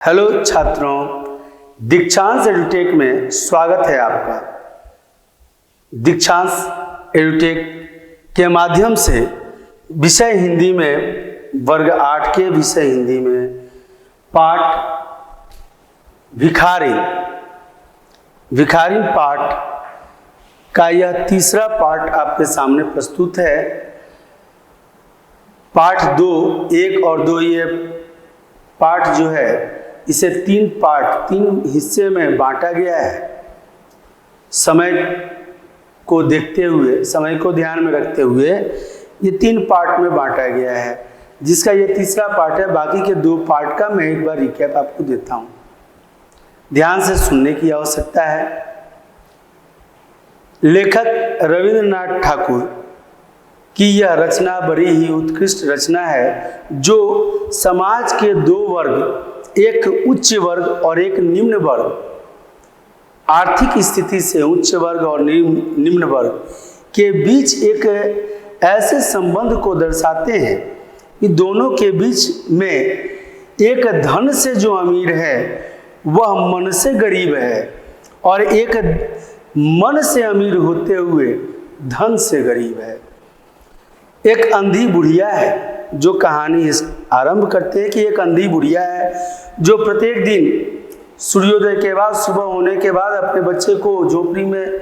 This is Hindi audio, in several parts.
हेलो छात्रों, दीक्षांश एडुटेक में स्वागत है आपका। दीक्षांश एडुटेक के माध्यम से विषय हिंदी में वर्ग 8 के विषय हिंदी में पाठ भिखारी पाठ का यह तीसरा पाठ आपके सामने प्रस्तुत है। पाठ 2, 1 और 2 ये पाठ जो है इसे 3 हिस्से में बांटा गया है। समय को देखते हुए, समय को ध्यान में रखते हुए ये 3 पार्ट में बांटा गया है, जिसका ये तीसरा पार्ट है। बाकी के 2 पार्ट का मैं एक बार रिकैप आपको देता हूँ, ध्यान से सुनने की आवश्यकता है। लेखक रविंद्रनाथ ठाकुर की यह रचना बड़ी ही उत्कृष्ट रचना है, जो समाज के 2 वर्ग, एक उच्च वर्ग और एक निम्न वर्ग, आर्थिक स्थिति से उच्च वर्ग और निम्न वर्ग के बीच एक ऐसे संबंध को दर्शाते हैं कि दोनों के बीच में एक धन से जो अमीर है वह मन से गरीब है, और एक मन से अमीर होते हुए धन से गरीब है। एक अंधी बुढ़िया है, जो कहानी आरंभ करते हैं कि एक अंधी बुढ़िया है जो प्रत्येक दिन सूर्योदय के बाद, सुबह होने के बाद अपने बच्चे को झोपड़ी में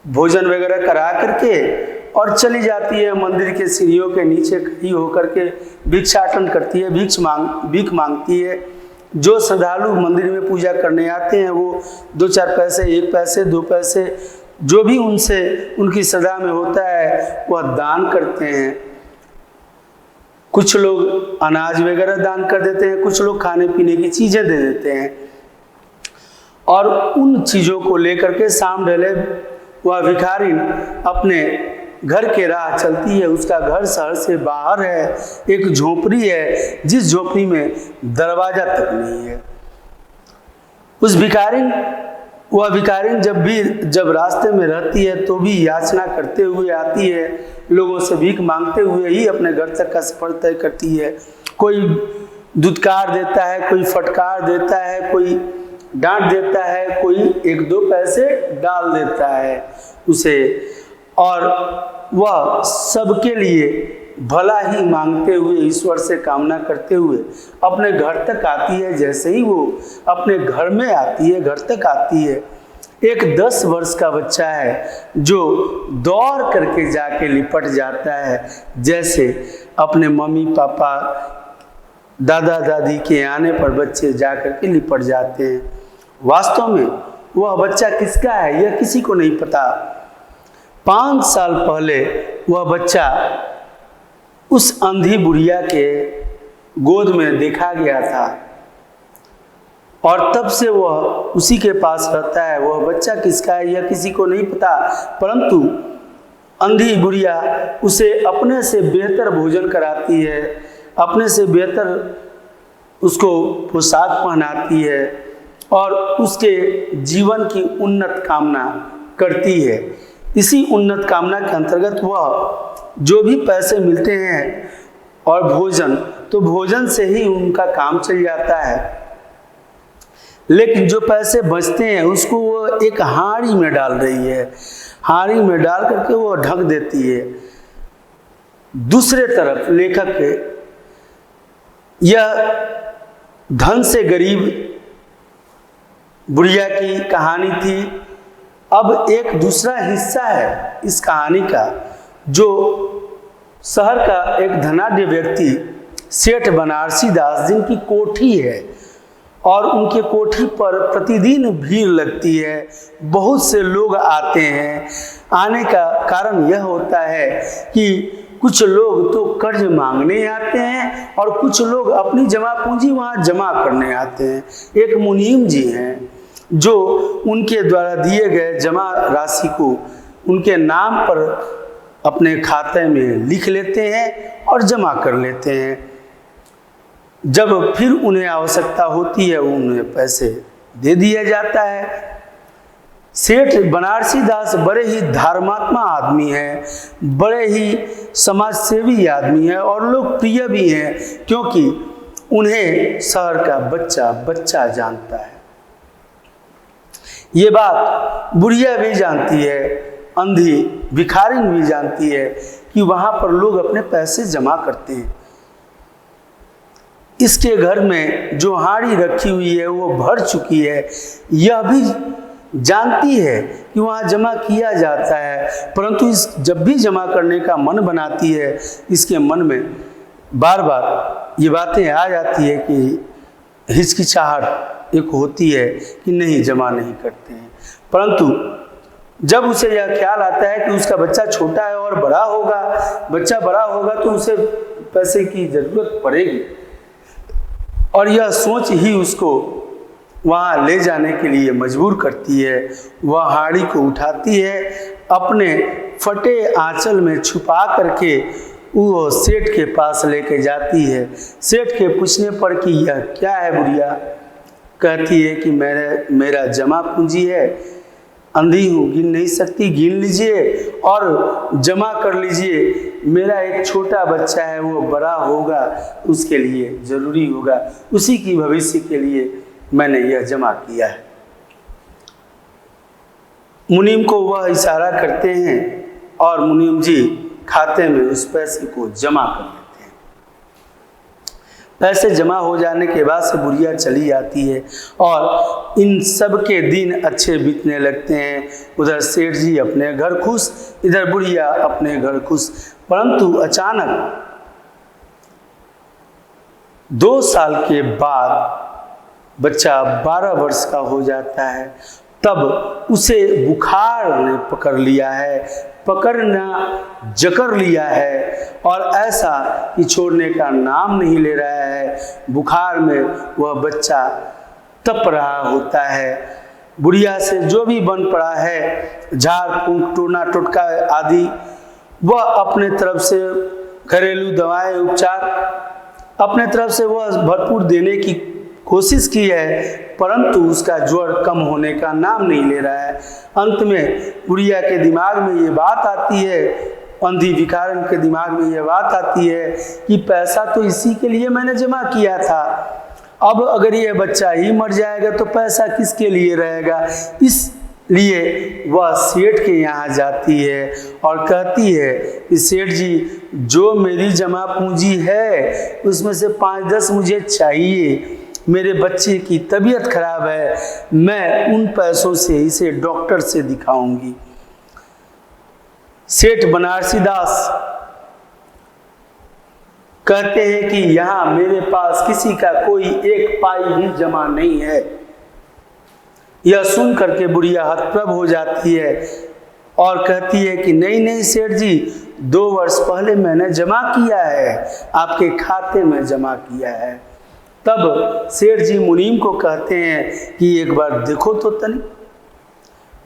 भोजन वगैरह करा करके और चली जाती है मंदिर के सीढ़ियों के नीचे खड़ी होकर के भिक्षाटन करती है, भीख मांगती है। जो श्रद्धालु मंदिर में पूजा करने आते हैं वो 2-4 पैसे, 1 पैसे, 2 पैसे, जो भी उनसे उनकी श्रद्धा में होता है वह दान करते हैं। कुछ लोग अनाज वगैरह दान कर देते हैं, कुछ लोग खाने पीने की चीजें दे देते हैं, और उन चीजों को लेकर के शाम ढले वह भिखारिन अपने घर के राह चलती है। उसका घर शहर से बाहर है, एक झोपड़ी है जिस झोपड़ी में दरवाजा तक नहीं है। वह भिखारिन जब रास्ते में रहती है तो भी याचना करते हुए आती है, लोगों से भीख मांगते हुए ही अपने घर तक का सफर तय करती है। कोई दुत्कार देता है, कोई फटकार देता है, कोई डांट देता है, कोई 1-2 पैसे डाल देता है उसे, और वह सबके लिए भला ही मांगते हुए, ईश्वर से कामना करते हुए अपने घर तक आती है। जैसे ही वो अपने घर में आती है, घर तक आती है, एक 10 वर्ष का बच्चा है जो दौड़ करके जाके लिपट जाता है, जैसे अपने मम्मी पापा, दादा दादी के आने पर बच्चे जा करके लिपट जाते हैं। वास्तव में वह बच्चा किसका है यह किसी को नहीं पता। 5 साल पहले वह बच्चा उस अंधी बुढ़िया के गोद में देखा गया था, और तब से वह उसी के पास रहता है। वह बच्चा किसका है यह किसी को नहीं पता, परंतु अंधी बुढ़िया उसे अपने से बेहतर भोजन कराती है, अपने से बेहतर उसको पोशाक पहनाती है, और उसके जीवन की उन्नत कामना करती है। इसी उन्नत कामना के अंतर्गत वह जो भी पैसे मिलते हैं और भोजन, तो भोजन से ही उनका काम चल जाता है। लेकिन जो पैसे बचते हैं उसको वो एक हांडी में डाल रही है, हांडी में डाल करके वो ढक देती है। दूसरे तरफ लेखक यह धन से गरीब बुढ़िया की कहानी थी। अब एक दूसरा हिस्सा है इस कहानी का, जो शहर का एक धनाढ्य व्यक्ति सेठ बनारसी दास, जिनकी कोठी है और उनके कोठी पर प्रतिदिन भीड़ लगती है, बहुत से लोग आते हैं। आने का कारण यह होता है कि कुछ लोग तो कर्ज मांगने आते हैं और कुछ लोग अपनी जमा पूंजी वहाँ जमा करने आते हैं। एक मुनीम जी हैं जो उनके द्वारा दिए गए जमा राशि को उनके नाम पर अपने खाते में लिख लेते हैं और जमा कर लेते हैं। जब फिर उन्हें आवश्यकता होती है उन्हें पैसे दे दिया जाता है। सेठ बनारसी दास बड़े ही धर्मात्मा आदमी हैं, बड़े ही समाजसेवी आदमी हैं और लोकप्रिय भी हैं, क्योंकि उन्हें शहर का बच्चा बच्चा जानता है। ये बात बुढ़िया भी जानती है, अंधी भिखारिन भी जानती है कि वहां पर लोग अपने पैसे जमा करते हैं। इसके घर में जो हाड़ी रखी हुई है वो भर चुकी है, यह भी जानती है कि वहाँ जमा किया जाता है, परंतु जब भी जमा करने का मन बनाती है, इसके मन में बार बार ये बातें आ जाती है कि हिचकिचाहट एक होती है कि नहीं, जमा नहीं करते हैं। परंतु जब उसे यह ख्याल आता है कि उसका बच्चा छोटा है और बच्चा बड़ा होगा तो उसे पैसे की जरूरत पड़ेगी, और यह सोच ही उसको वहाँ ले जाने के लिए मजबूर करती है। वह हाड़ी को उठाती है, अपने फटे आंचल में छुपा करके वो सेठ के पास लेके जाती है। सेठ के पूछने पर कि यह क्या है बुढ़िया, कहती है कि मेरा जमा पूंजी है, अंधी हूँ, गिन नहीं सकती, गिन लीजिए और जमा कर लीजिए। मेरा एक छोटा बच्चा है, वो बड़ा होगा, उसके लिए ज़रूरी होगा, उसी की भविष्य के लिए मैंने यह जमा किया है। मुनीम को वह इशारा करते हैं और मुनीम जी खाते में उस पैसे को जमा कर लेते हैं। पैसे जमा हो जाने के बाद से बुढ़िया चली जाती है और इन सब के दिन अच्छे बीतने लगते हैं। उधर सेठ जी अपने घर खुश, इधर बुढ़िया अपने घर खुश। परंतु अचानक 2 साल के बाद बच्चा 12 वर्ष का हो जाता है, तब उसे बुखार ने पकड़ लिया है, पकड़ना जकड़ लिया है और ऐसा कि छोड़ने का नाम नहीं ले रहा है। बुखार में वह बच्चा तप रहा होता है। बुढ़िया से जो भी बन पड़ा है, झाड़ फूंक टोना टोटका आदि, वह अपने तरफ से घरेलू दवाएं उपचार अपने तरफ से वह भरपूर देने की कोशिश की है, परंतु उसका ज्वर कम होने का नाम नहीं ले रहा है। अंत में बुढ़िया के दिमाग में ये बात आती है, अंधी भिखारिन के दिमाग में ये बात आती है कि पैसा तो इसी के लिए मैंने जमा किया था, अब अगर ये बच्चा ही मर जाएगा तो पैसा किसके लिए रहेगा। इसलिए वह सेठ के यहाँ जाती है और कहती है कि सेठ जी, जो मेरी जमा पूंजी है उसमें से 5-10 मुझे चाहिए, मेरे बच्चे की तबीयत खराब है, मैं उन पैसों से इसे डॉक्टर से दिखाऊंगी। सेठ बनारसी दास कहते हैं कि यहाँ मेरे पास किसी का कोई 1 पाई भी जमा नहीं है। यह सुन करके बुढ़िया हतप्रभ हो जाती है और कहती है कि नहीं सेठ जी, 2 वर्ष पहले मैंने जमा किया है, आपके खाते में जमा किया है। तब सेठ जी मुनीम को कहते हैं कि एक बार देखो तो तनी।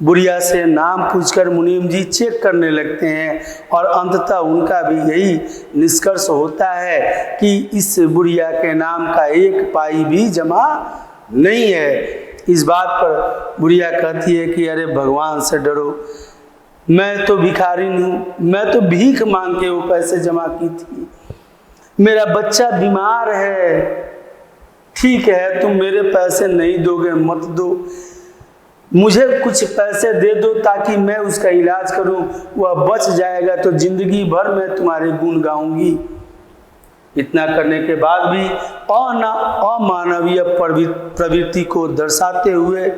बुढ़िया से नाम पूछकर मुनीम जी चेक करने लगते हैं और अंततः उनका भी यही निष्कर्ष होता है कि इस बुढ़िया के नाम का 1 पाई भी जमा नहीं है। इस बात पर बुढ़िया कहती है कि अरे भगवान से डरो, मैं तो भिखारिन हूँ, मैं तो भीख मांग के वो पैसे जमा की थी, मेरा बच्चा बीमार है। ठीक है, तुम मेरे पैसे नहीं दोगे मत दो, मुझे कुछ पैसे दे दो ताकि मैं उसका इलाज करूं, वह बच जाएगा तो जिंदगी भर मैं तुम्हारे गुण गाऊंगी। इतना करने के बाद भी अमानवीय प्रवृत्ति को दर्शाते हुए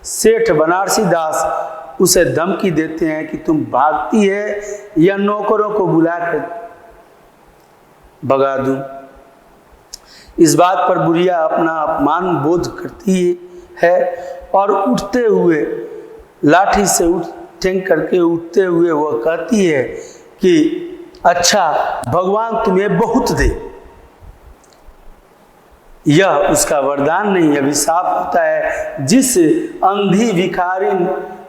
सेठ बनारसी दास उसे धमकी देते हैं कि तुम भागती है या नौकरों को बुलाकर भगा दूं। इस बात पर बुढ़िया अपना अपमान बोध करती है और उठते हुए लाठी से ठेंग करके उठते हुए वह कहती है कि अच्छा भगवान तुम्हें बहुत दे। यह उसका वरदान नहीं, अभिशाप होता है। जिस अंधी भिखारिन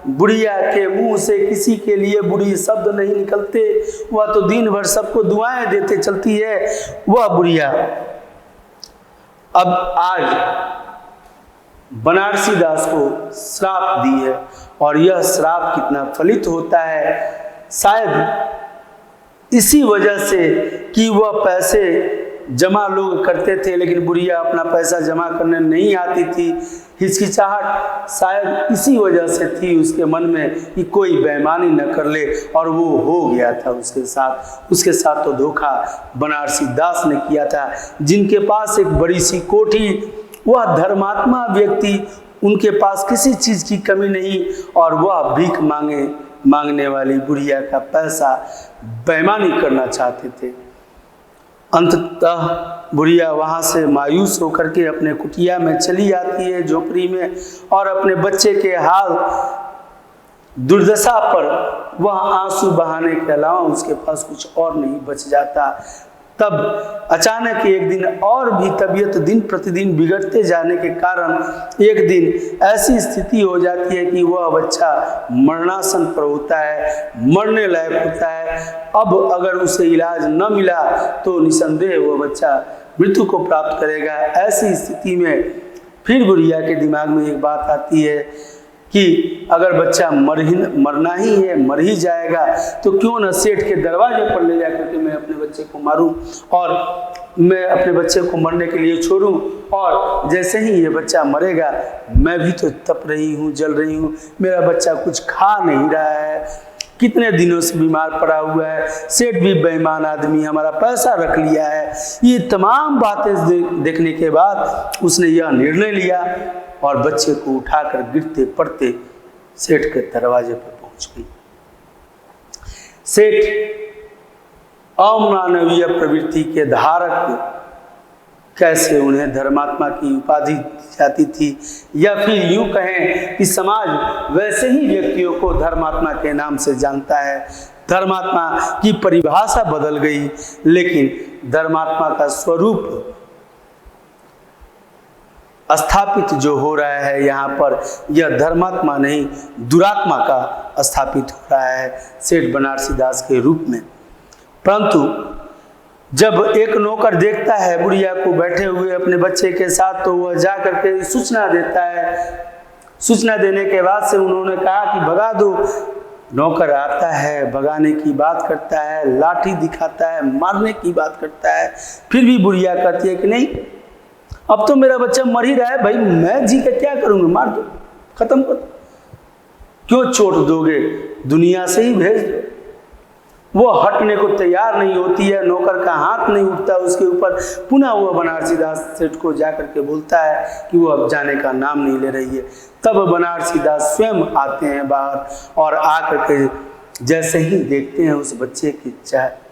बुढ़िया के मुंह से किसी के लिए बुरी शब्द नहीं निकलते, वह तो दिन भर सबको दुआएं देते चलती है, वह बुढ़िया अब आज बनारसी दास को श्राप दी है। और यह श्राप कितना फलित होता है, शायद इसी वजह से कि वह पैसे जमा लोग करते थे, लेकिन बुढ़िया अपना पैसा जमा करने नहीं आती थी। हिचकिचाहट शायद इसी वजह से थी उसके मन में कि कोई बेईमानी न कर ले, और वो हो गया था उसके साथ तो धोखा बनारसी दास ने किया था, जिनके पास एक बड़ी सी कोठी, वह धर्मात्मा व्यक्ति, उनके पास किसी चीज़ की कमी नहीं, और वह भीख मांगने वाली बुढ़िया का पैसा बेईमानी करना चाहते थे। अंततः बुढ़िया वहाँ से मायूस होकर के अपने कुटिया में चली आती है, झोपड़ी में, और अपने बच्चे के हाल दुर्दशा पर वह आंसू बहाने के अलावा उसके पास कुछ और नहीं बच जाता। तब अचानक एक दिन और भी तबीयत दिन प्रतिदिन बिगड़ते जाने के कारण एक दिन ऐसी स्थिति हो जाती है कि वह बच्चा मरणासन पर होता है, मरने लायक होता है। अब अगर उसे इलाज न मिला तो निसंदेह वह बच्चा मृत्यु को प्राप्त करेगा। ऐसी स्थिति में फिर बुढ़िया के दिमाग में एक बात आती है कि अगर बच्चा मरना ही है, मर ही जाएगा, तो क्यों न सेठ के दरवाजे पर ले जाकर के मैं अपने बच्चे को मारूं, और मैं अपने बच्चे को मरने के लिए छोड़ूं, और जैसे ही ये बच्चा मरेगा, मैं भी तो तप रही हूँ, जल रही हूँ, मेरा बच्चा कुछ खा नहीं रहा है, कितने दिनों से बीमार पड़ा हुआ है, सेठ भी बेईमान आदमी, हमारा पैसा रख लिया है। ये तमाम बातें देखने के बाद उसने यह निर्णय लिया और बच्चे को उठाकर गिरते पड़ते सेठ के दरवाजे पर पहुंच गई। सेठ अमानवीय प्रवृत्ति के धारक, कैसे उन्हें धर्मात्मा की उपाधि जाती थी, या फिर यूं कहें कि समाज वैसे ही व्यक्तियों को धर्मात्मा के नाम से जानता है। धर्मात्मा की परिभाषा बदल गई, लेकिन धर्मात्मा का स्वरूप स्थापित जो हो रहा है यहाँ पर, यह धर्मात्मा नहीं दुरात्मा का स्थापित हो रहा है सेठ बनारसी दास के रूप में। परंतु जब एक नौकर देखता है बुढ़िया को बैठे हुए अपने बच्चे के साथ, तो वह जा करके सूचना देता है। सूचना देने के बाद से उन्होंने कहा कि भगा दो। नौकर आता है, भगाने की बात करता है, लाठी दिखाता है, मारने की बात करता है, फिर भी बुढ़िया कहती है कि नहीं, अब तो मेरा बच्चा मर ही रहा है भाई, मैं जी के क्या करूँगा, मार दो, खत्म कर दो, क्यों चोट दोगे, दुनिया से ही भेज दो। वो हटने को तैयार नहीं होती है, नौकर का हाथ नहीं उठता उसके ऊपर। पुनः वो बनारसी दास सेठ को जाकर के बोलता है कि वो अब जाने का नाम नहीं ले रही है। तब बनारसी दास स्वयं आते हैं बाहर, और आकर के जैसे ही देखते हैं उस बच्चे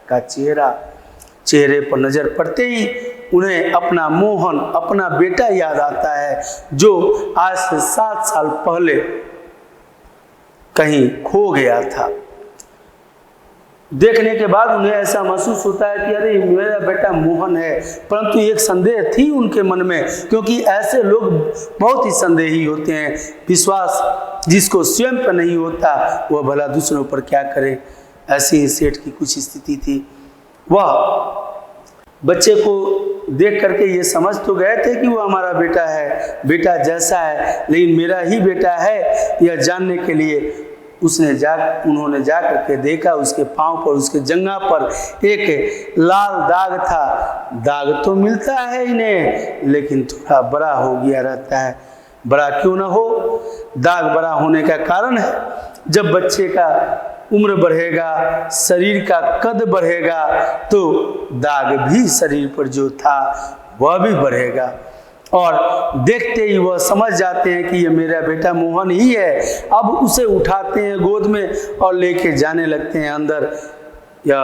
का चेहरे पर नजर पड़ते ही उन्हें अपना मोहन, अपना बेटा याद आता है, जो आज से 7 साल पहले कहीं खो गया था। देखने के बाद उन्हें ऐसा महसूस होता है कि अरे मेरा बेटा मोहन है, परंतु एक संदेह थी उनके मन में, क्योंकि ऐसे लोग बहुत ही संदेही होते हैं। विश्वास जिसको स्वयं पर नहीं होता वह भला दूसरों पर क्या करे। ऐसी ही सेठ की कुछ स्थिति थी। वह बच्चे को देख करके ये समझ तो गए थे कि वो हमारा बेटा है, बेटा जैसा है, लेकिन मेरा ही बेटा है यह जानने के लिए उन्होंने जा करके देखा। उसके पांव पर, उसके जंघा पर एक लाल दाग था। दाग तो मिलता है इन्हें, लेकिन थोड़ा बड़ा हो गया रहता है। बड़ा क्यों ना हो, दाग बड़ा होने का कारण है जब बच्चे का उम्र बढ़ेगा, शरीर का कद बढ़ेगा, तो दाग भी शरीर पर जो था वह भी बढ़ेगा। और देखते ही वह समझ जाते हैं कि ये मेरा बेटा मोहन ही है। अब उसे उठाते हैं गोद में और लेके जाने लगते हैं अंदर। यह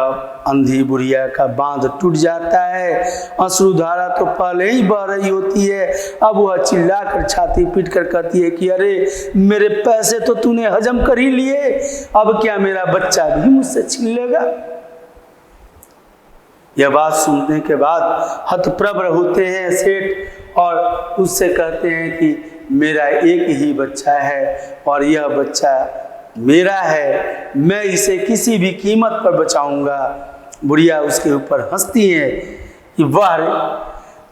अंधी बुढ़िया का बांध टूट जाता है। अश्रुधारा तो पहले ही बह रही होती है, अब वह चिल्लाकर छाती पीट कर कहती है कि अरे मेरे पैसे तो तूने हजम कर ही लिए, अब क्या मेरा बच्चा भी मुझसे छीन लेगा। यह बात सुनने के बाद हतप्रभ होते हैं सेठ, और उससे कहते हैं कि मेरा एक ही बच्चा है और यह बच्चा मेरा है, मैं इसे किसी भी कीमत पर बचाऊंगा। बुढ़िया उसके ऊपर हंसती है कि वाह रे,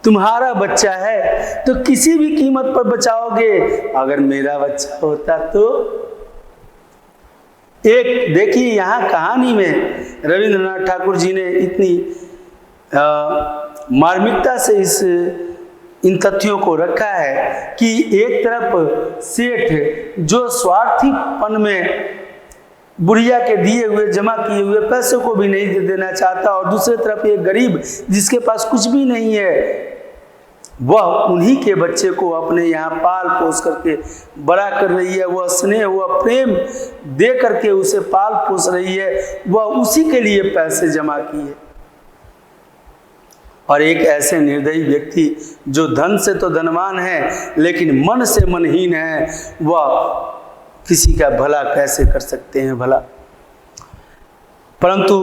तुम्हारा बच्चा है तो किसी भी कीमत पर बचाओगे, अगर मेरा बच्चा होता तो। एक देखिए यहाँ कहानी में रविंद्रनाथ ठाकुर जी ने इतनी मार्मिकता से इन तथ्यों को रखा है कि एक तरफ सेठ जो स्वार्थीपन में बुढ़िया के दिए हुए जमा किए हुए पैसों को भी नहीं दे देना चाहता, और दूसरी तरफ एक गरीब जिसके पास कुछ भी नहीं है, वह उन्हीं के बच्चे को अपने यहाँ पाल पोस करके बड़ा कर रही है, वह स्नेह वह प्रेम दे करके उसे पाल पोस रही है, वह उसी के लिए पैसे जमा किए। और एक ऐसे निर्दयी व्यक्ति जो धन से तो धनवान है लेकिन मन से मनहीन है, वह किसी का भला कैसे कर सकते हैं भला। परंतु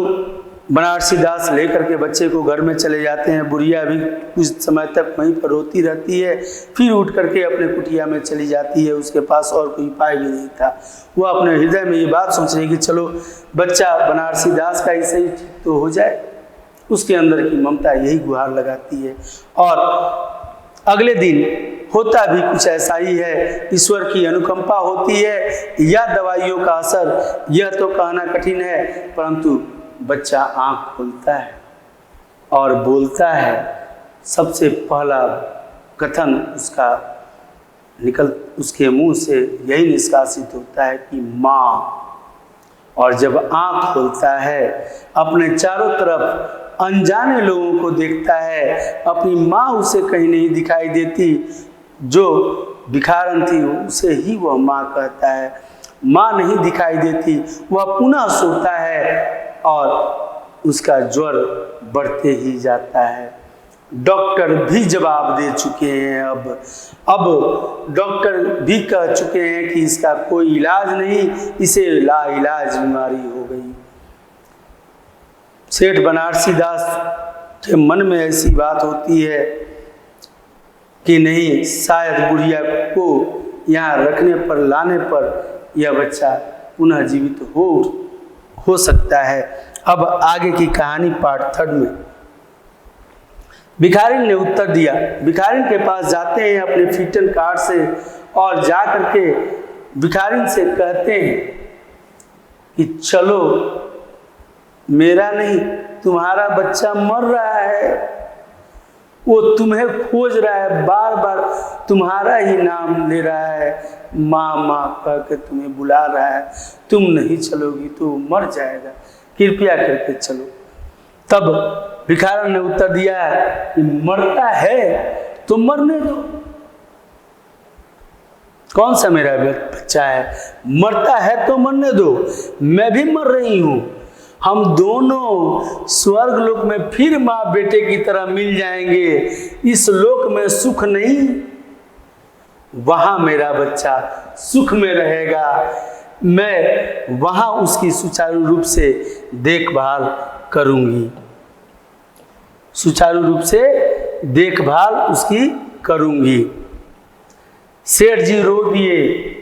बनारसी दास लेकर के बच्चे को घर में चले जाते हैं। बुढ़िया भी कुछ समय तक वहीं पर रोती रहती है, फिर उठ करके अपने कुटिया में चली जाती है। उसके पास और कोई उपाय भी नहीं था। वह अपने हृदय में ये बात सोच रही कि चलो बच्चा बनारसी दास का ही सही ठीक तो हो जाए। उसके अंदर की ममता यही गुहार लगाती है। और अगले दिन होता भी कुछ ऐसा ही है। ईश्वर की अनुकंपा होती है या दवाइयों का असर, यह तो कहना कठिन है, परंतु बच्चा आंख खोलता है और बोलता है। सबसे पहला कथन उसके मुंह से यही निष्कासित होता है कि माँ। और जब आंख खोलता है, अपने चारों तरफ अनजाने लोगों को देखता है। अपनी माँ उसे कहीं नहीं दिखाई देती, जो भिखारन थी उसे ही वह माँ कहता है। माँ नहीं दिखाई देती, वह पुनः सोता है और उसका ज्वर बढ़ते ही जाता है। डॉक्टर भी जवाब दे चुके हैं। अब डॉक्टर भी कह चुके हैं कि इसका कोई इलाज नहीं, इसे लाइलाज बीमारी हो गई। सेठ बनारसी दास के मन में ऐसी बात होती है कि नहीं, शायद बुढ़िया को यहाँ रखने पर लाने पर यह बच्चा पुनः जीवित हो सकता है। अब आगे की कहानी पार्ट 3 में भिखारिन ने उत्तर दिया। भिखारिन के पास जाते हैं अपने फीटन कार्ड से और जा करके भिखारिन से कहते हैं कि चलो, मेरा नहीं तुम्हारा बच्चा मर रहा है, वो तुम्हें खोज रहा है, बार बार तुम्हारा ही नाम ले रहा है, माँ माँ कह के तुम्हें बुला रहा है। तुम नहीं चलोगी तो मर जाएगा, कृपया करके चलो। तब भिखारन ने उत्तर दिया कि मरता है तो मरने दो, कौन सा मेरा बच्चा है, मरता है तो मरने दो, मैं भी मर रही हूँ। हम दोनों स्वर्ग लोक में फिर माँ बेटे की तरह मिल जाएंगे। इस लोक में सुख नहीं, वहां मेरा बच्चा सुख में रहेगा। मैं वहां उसकी सुचारू रूप से देखभाल करूंगी, सुचारू रूप से देखभाल उसकी करूंगी। सेठ जी रो दिए।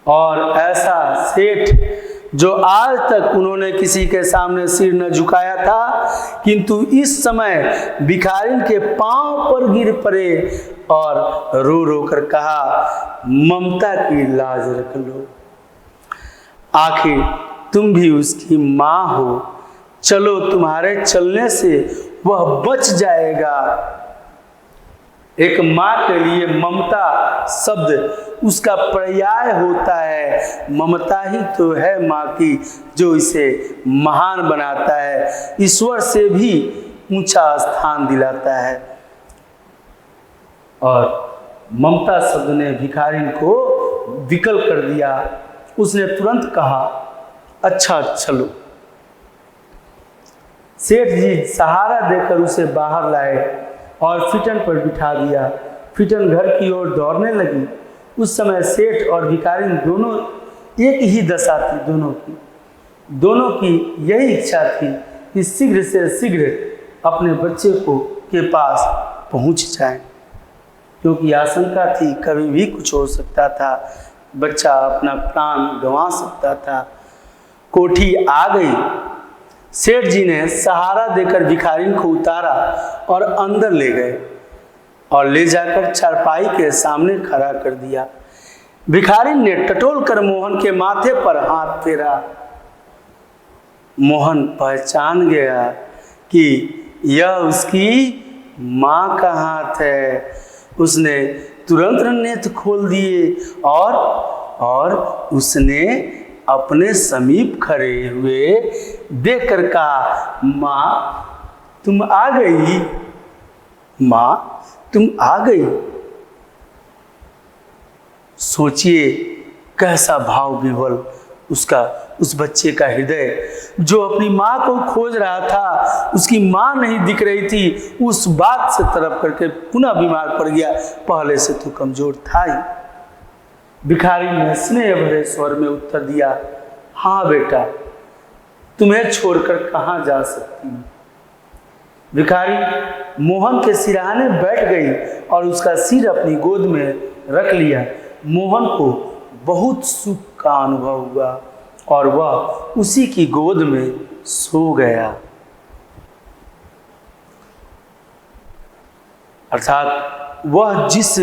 और ऐसा सेठ जो आज तक उन्होंने किसी के सामने सिर न झुकाया था, किंतु इस समय भिखारिन के पांव पर गिर पड़े और रो रो कर कहा, ममता की लाज रख लो, आखिर तुम भी उसकी माँ हो, चलो तुम्हारे चलने से वह बच जाएगा। एक माँ के लिए ममता शब्द उसका पर्याय होता है। ममता ही तो है माँ की जो इसे महान बनाता है, ईश्वर से भी ऊंचा स्थान दिलाता है। और ममता शब्द ने भिखारिन को विकल कर दिया। उसने तुरंत कहा, अच्छा चलो। सेठ जी सहारा देकर उसे बाहर लाए और फिटन पर बिठा दिया। फिटन घर की ओर दौड़ने लगी। उस समय सेठ और भिखारिन दोनों एक ही दशा थी। दोनों की यही इच्छा थी कि शीघ्र से शीघ्र अपने बच्चे के पास पहुंच जाएं, क्योंकि आशंका थी कभी भी कुछ हो सकता था, बच्चा अपना प्राण गंवा सकता था। कोठी आ गई। सेठ जी ने सहारा देकर भिखारिन को उतारा और अंदर ले गए और ले जाकर चारपाई के सामने खड़ा कर दिया। भिखारिन ने टटोल कर मोहन के माथे पर हाथ फेरा। मोहन पहचान गया कि यह उसकी माँ का हाथ है। उसने तुरंत नेत्र खोल दिए और उसने अपने समीप खड़े हुए देख कर कहा, माँ तुम आ गई, माँ तुम आ गई। सोचिए कैसा भाव विह्वल उस बच्चे का हृदय, जो अपनी माँ को खोज रहा था, उसकी माँ नहीं दिख रही थी, उस बात से तड़प करके पुनः बीमार पड़ गया। पहले से तो कमजोर था ही। भिखारी ने स्नेह भरे स्वर में उत्तर दिया, हाँ बेटा, तुम्हें छोड़कर कहाँ जा सकती हूँ। भिखारी मोहन के सिरहाने बैठ गई और उसका सिर अपनी गोद में रख लिया। मोहन को बहुत सुख का अनुभव हुआ और वह उसी की गोद में सो गया। अर्थात वह जिस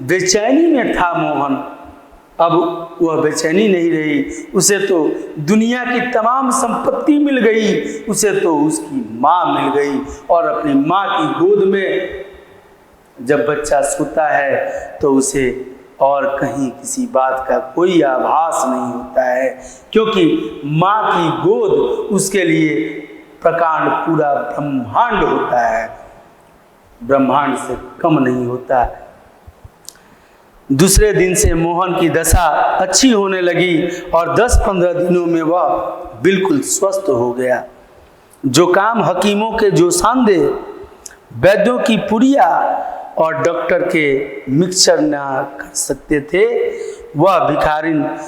बेचैनी में था मोहन, अब वह बेचैनी नहीं रही। उसे तो दुनिया की तमाम संपत्ति मिल गई, उसे तो उसकी माँ मिल गई। और अपनी माँ की गोद में जब बच्चा सोता है तो उसे और कहीं किसी बात का कोई आभास नहीं होता है, क्योंकि माँ की गोद उसके लिए प्रकांड पूरा ब्रह्मांड होता है, ब्रह्मांड से कम नहीं होता। दूसरे दिन से मोहन की दशा अच्छी होने लगी और 10-15 दिनों में वह बिल्कुल स्वस्थ हो गया। जो काम हकीमों के जो सांदे, वैद्यों की पुड़िया और डॉक्टर के मिक्सचर ना कर सकते थे, वह भिखारिन की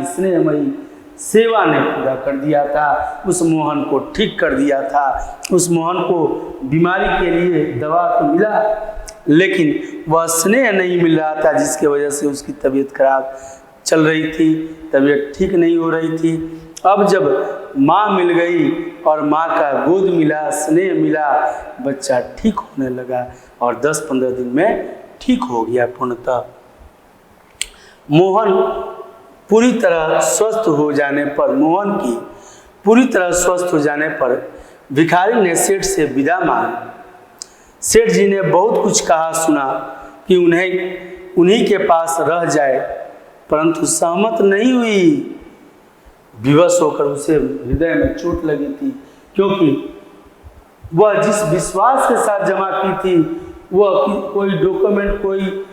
स्नेहमयी सेवा ने पूरा कर दिया था। उस मोहन को ठीक कर दिया था। उस मोहन को बीमारी के लिए दवा तो मिला, लेकिन वह स्नेह नहीं मिल रहा था, जिसके वजह से उसकी तबीयत खराब चल रही थी, तबीयत ठीक नहीं हो रही थी। अब जब माँ मिल गई और माँ का गोद मिला, स्नेह मिला, बच्चा ठीक होने लगा और 10-15 दिन में ठीक हो गया पूर्णतः। मोहन पूरी तरह स्वस्थ हो जाने पर भिखारी ने सेठ से विदा मांगी। सेठ जी ने बहुत कुछ कहा सुना कि उन्हीं के पास रह जाए, परंतु सहमत नहीं हुई। विवश होकर उसे हृदय में चोट लगी थी, क्योंकि वह जिस विश्वास के साथ जमा की थी, वह कोई डॉक्यूमेंट, कोई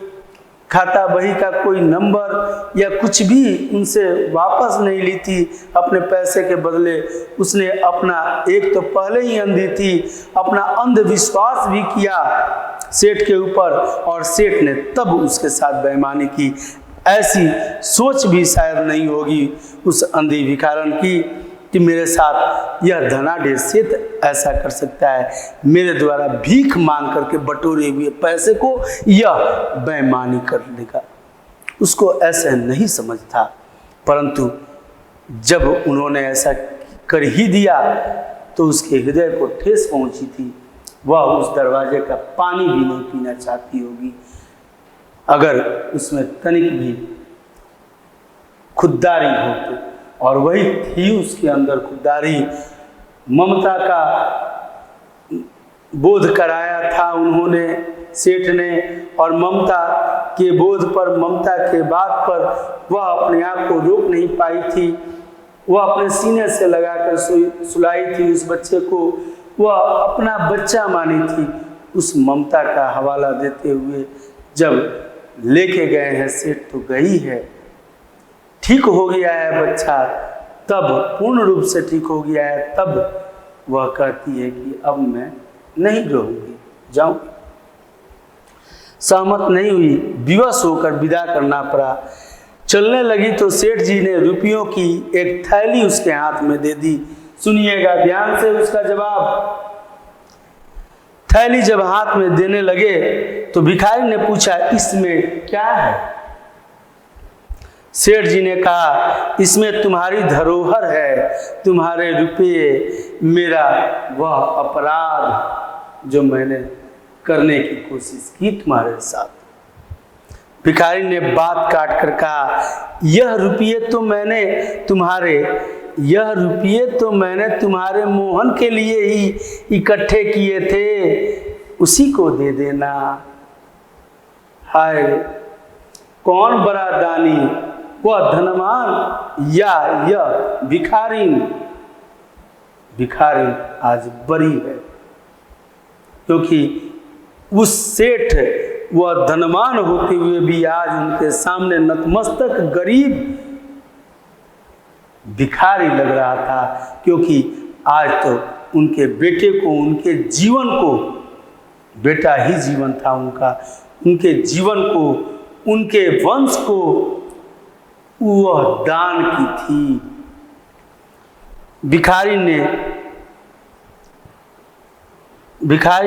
खाता बही का कोई नंबर या कुछ भी उनसे वापस नहीं ली थी। अपने पैसे के बदले उसने अपना, एक तो पहले ही अंधी थी, अपना अंधविश्वास भी किया सेठ के ऊपर, और सेठ ने तब उसके साथ बेईमानी की। ऐसी सोच भी शायद नहीं होगी उस अंधी भिखारन की कि मेरे साथ यह धनाढ़ सेठ ऐसा कर सकता है, मेरे द्वारा भीख मांग करके बटोरे हुए पैसे को यह बेईमानी कर लेगा। उसको ऐसा नहीं समझ था, परंतु जब उन्होंने ऐसा कर ही दिया तो उसके हृदय को ठेस पहुंची थी। वह उस दरवाजे का पानी भी नहीं पीना चाहती होगी अगर उसमें तनिक भी खुददारी हो तो, और वही थी उसके अंदर खुददारी। ममता का बोध कराया था उन्होंने, सेठ ने, और ममता के बोध पर, ममता के बात पर वह अपने आप को रोक नहीं पाई थी। वह अपने सीने से लगाकर सुलाई थी उस बच्चे को, वह अपना बच्चा मानी थी। उस ममता का हवाला देते हुए जब लेके गए हैं सेठ, तो गई है, ठीक हो गया है बच्चा, तब पूर्ण रूप से ठीक हो गया है, तब वह कहती है कि अब मैं नहीं रहूंगी, जाऊंगी। सहमत नहीं हुई, विवश होकर विदा करना पड़ा। चलने लगी तो सेठ जी ने रुपयों की एक थैली उसके हाथ में दे दी। सुनिएगा ध्यान से उसका जवाब। थैली जब हाथ में देने लगे तो भिखारी ने पूछा, इसमें क्या है? सेठ जी ने कहा, इसमें तुम्हारी धरोहर है, तुम्हारे रुपये, मेरा वह अपराध जो मैंने करने की कोशिश की तुम्हारे साथ। भिखारी ने बात काट कर कहा, यह रुपये तो मैंने तुम्हारे यह रुपये तो मैंने तुम्हारे मोहन के लिए ही इकट्ठे किए थे, उसी को दे देना। हाय, कौन बड़ा दानी, वह धनवान या यह भिखारिन? भिखारिन आज बड़ी है, क्योंकि उस सेठ वह धनवान होते हुए भी आज उनके सामने नतमस्तक गरीब भिखारी लग रहा था, क्योंकि आज तो उनके बेटे को, उनके जीवन को, बेटा ही जीवन था उनका, उनके जीवन को, उनके वंश को वह दान की थी। भिखारी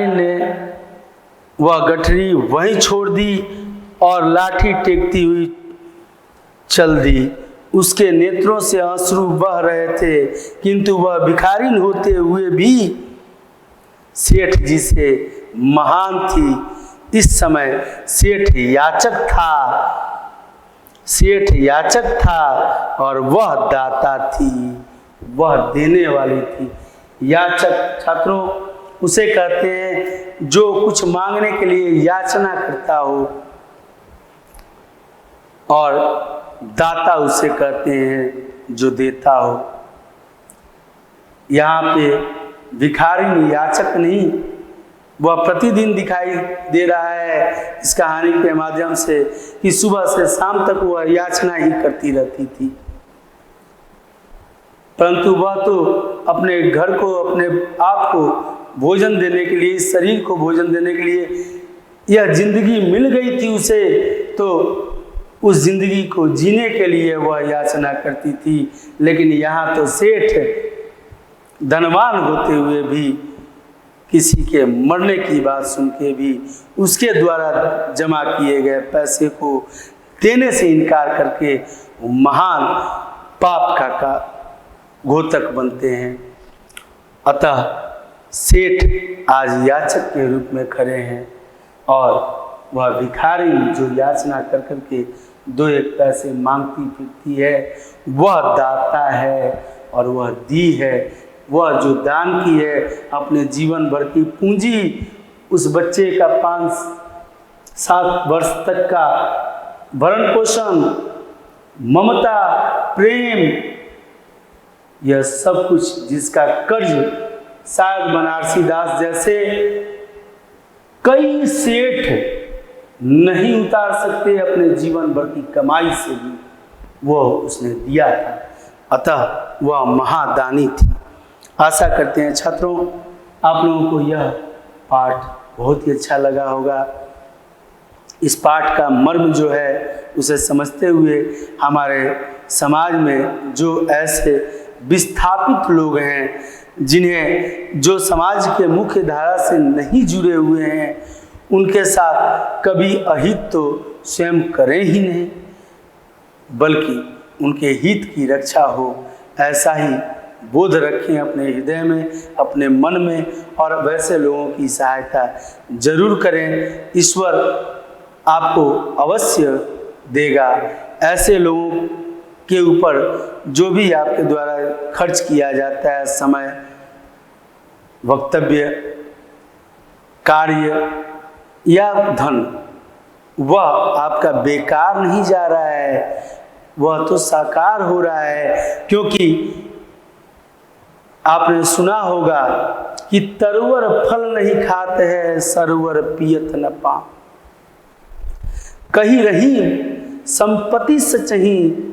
ने वह गठरी वहीं छोड़ दी और लाठी टेकती हुई चल दी। उसके नेत्रों से अश्रु बह रहे थे, किंतु वह भिखारिन होते हुए भी सेठ जी से महान थी। इस समय सेठ याचक था और वह दाता थी, वह देने वाली थी। याचक छात्रों उसे कहते हैं जो कुछ मांगने के लिए याचना करता हो, और दाता उसे कहते हैं जो देता हो। यहाँ पे भिखारी याचक नहीं, वह प्रतिदिन दिखाई दे रहा है इस कहानी के माध्यम से कि सुबह से शाम तक वह याचना ही करती रहती थी, परंतु वह तो अपने घर को, अपने आप को भोजन देने के लिए, इस शरीर को भोजन देने के लिए यह जिंदगी मिल गई थी उसे, तो उस जिंदगी को जीने के लिए वह याचना करती थी। लेकिन यहाँ तो सेठ धनवान होते हुए भी किसी के मरने की बात सुन के भी उसके द्वारा जमा किए गए पैसे को देने से इनकार करके महान पाप का घोतक बनते हैं। अतः सेठ आज याचक के रूप में खड़े हैं और वह भिखारी जो याचना कर करके दो एक पैसे मांगती फिरती है, वह दाता है और वह दी है। वह जो दान की है अपने जीवन भर की पूंजी, उस बच्चे का 5-7 वर्ष तक का भरण पोषण, ममता, प्रेम, यह सब कुछ जिसका कर्ज शायद बनारसी दास जैसे कई सेठ नहीं उतार सकते अपने जीवन भर की कमाई से भी, वह उसने दिया था। अतः वह महादानी थी। आशा करते हैं छात्रों आप लोगों को यह पाठ बहुत ही अच्छा लगा होगा। इस पाठ का मर्म जो है उसे समझते हुए हमारे समाज में जो ऐसे विस्थापित लोग हैं, जिन्हें जो समाज के मुख्य धारा से नहीं जुड़े हुए हैं, उनके साथ कभी अहित तो स्वयं करें ही नहीं, बल्कि उनके हित की रक्षा हो ऐसा ही बोध रखें अपने हृदय में, अपने मन में, और वैसे लोगों की सहायता जरूर करें। ईश्वर आपको अवश्य देगा। ऐसे लोगों के ऊपर जो भी आपके द्वारा खर्च किया जाता है, समय, वक्तव्य, कार्य या धन, वह आपका बेकार नहीं जा रहा है, वह तो साकार हो रहा है। क्योंकि आपने सुना होगा कि तरुवर फल नहीं खाते हैं, सरोवर पियत न पान। कही रही संपत्ति सचही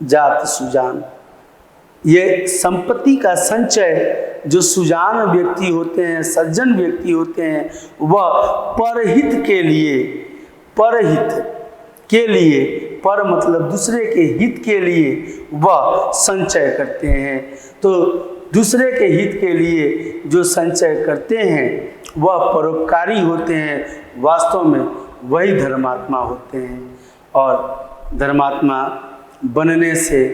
जात सुजान। ये संपत्ति का संचय जो सुजान व्यक्ति होते हैं, सज्जन व्यक्ति होते हैं, वह परहित के लिए, परहित के लिए, पर मतलब दूसरे के हित के लिए वह संचय करते हैं। तो दूसरे के हित के लिए जो संचय करते हैं वह परोपकारी होते हैं, वास्तव में वही धर्मात्मा होते हैं। और धर्मात्मा बनने से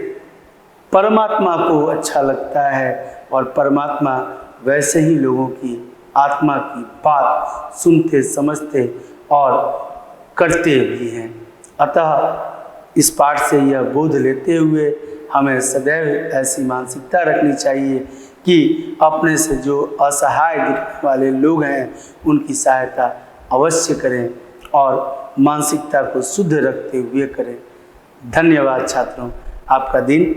परमात्मा को अच्छा लगता है, और परमात्मा वैसे ही लोगों की आत्मा की बात सुनते, समझते और करते भी हैं। अतः इस पाठ से यह बोध लेते हुए हमें सदैव ऐसी मानसिकता रखनी चाहिए कि अपने से जो असहाय दिखने वाले लोग हैं उनकी सहायता अवश्य करें और मानसिकता को शुद्ध रखते हुए करें। धन्यवाद छात्रों, आपका दिन